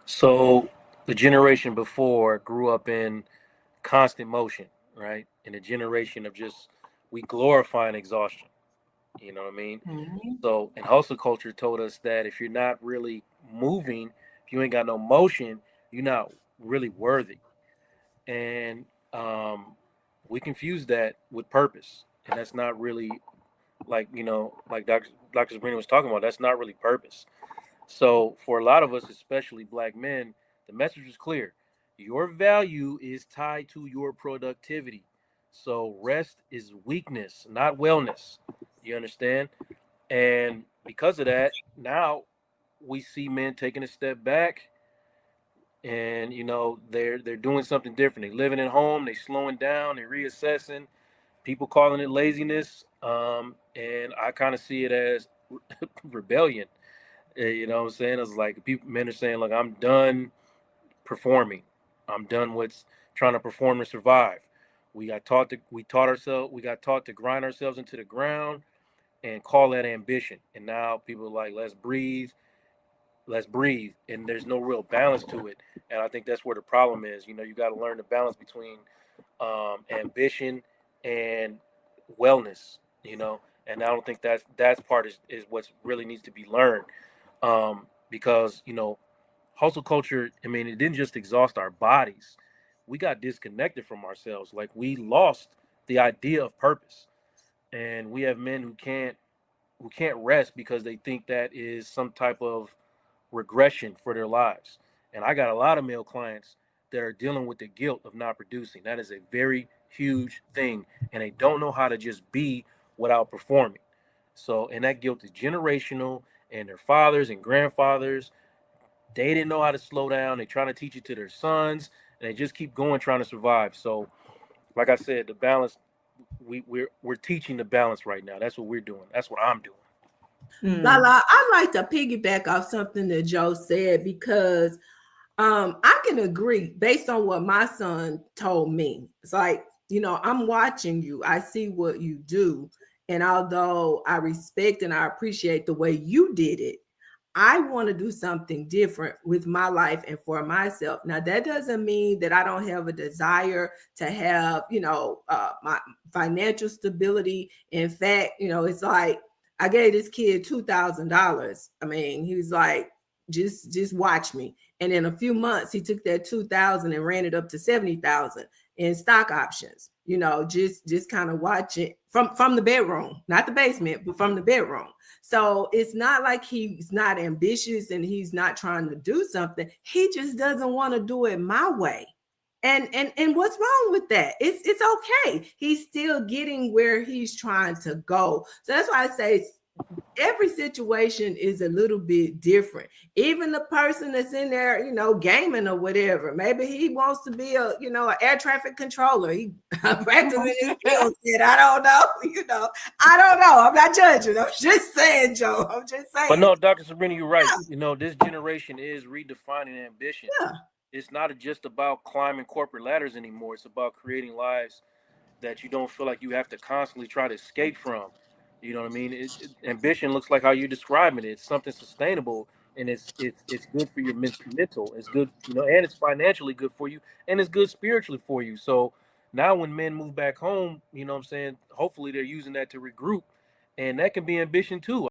So the generation before grew up in constant motion, right? In a generation of just we glorifying exhaustion. You know what I mean? Mhm. So, and hustle culture told us that if you're not really moving, if you ain't got no motion, you're not really worthy. And we confuse that with purpose, and that's not really like Dr. Sabrina was talking about. That's not really purpose. So, for a lot of us, especially black men, the message is clear. Your value is tied to your productivity. So, rest is weakness, not wellness. You understand? And because of that, now we see men taking a step back and they're doing something different. They're living at home, they're slowing down, they're reassessing. People calling it laziness. And I kind of see it as rebellion. You know what I'm saying? It's like people, men are saying, like, I'm done performing. I'm done with trying to perform and survive. We got taught to grind ourselves into the ground and call that ambition. And now people are like, let's breathe. And there's no real balance to it. And I think that's where the problem is. You got to learn the balance between ambition and wellness. And I don't think that's part is what really needs to be learned. Because hustle culture, I mean, it didn't just exhaust our bodies. We got disconnected from ourselves. Like, we lost the idea of purpose. And we have men who can't rest because they think that is some type of regression for their lives. And I got a lot of male clients that are dealing with the guilt of not producing. That is a very huge thing. And they don't know how to just be without performing. So, and that guilt is generational, and their fathers and grandfathers, they didn't know how to slow down. They trying to teach it to their sons, and they just keep going trying to survive. So, like I said, the balance, we're teaching the balance right now. That's what we're doing. That's what I'm doing. Hmm. Lala, I like to piggyback off something that Joe said because I can agree based on what my son told me. It's like, I'm watching you, I see what you do. And although I respect and I appreciate the way you did it, I want to do something different with my life and for myself. Now, that doesn't mean that I don't have a desire to have, my financial stability. In fact, it's like I gave this kid $2,000. I mean, he was like, just watch me. And in a few months, he took that 2,000 and ran it up to 70,000 in stock options. Just kind of watch it from the bedroom, not the basement, but from the bedroom. So it's not like he's not ambitious and he's not trying to do something. He just doesn't want to do it my way. And what's wrong with that? It's okay. He's still getting where he's trying to go. So that's why I say every situation is a little bit different. Even the person that's in there, gaming or whatever, maybe he wants to be an air traffic controller. He practicing his skill set. I don't know. I don't know. I'm not judging. I'm just saying, Joe. I'm just But saying. no, Dr. Sabrina, you're right. This generation is redefining ambition. Yeah. It's not just about climbing corporate ladders anymore. It's about creating lives that you don't feel like you have to constantly try to escape from. You know what I mean? Ambition looks like how you're describing it. It's something sustainable, and it's good for your mental. It's good, and it's financially good for you, and it's good spiritually for you. So now, when men move back home, what I'm saying, hopefully they're using that to regroup, and that can be ambition too.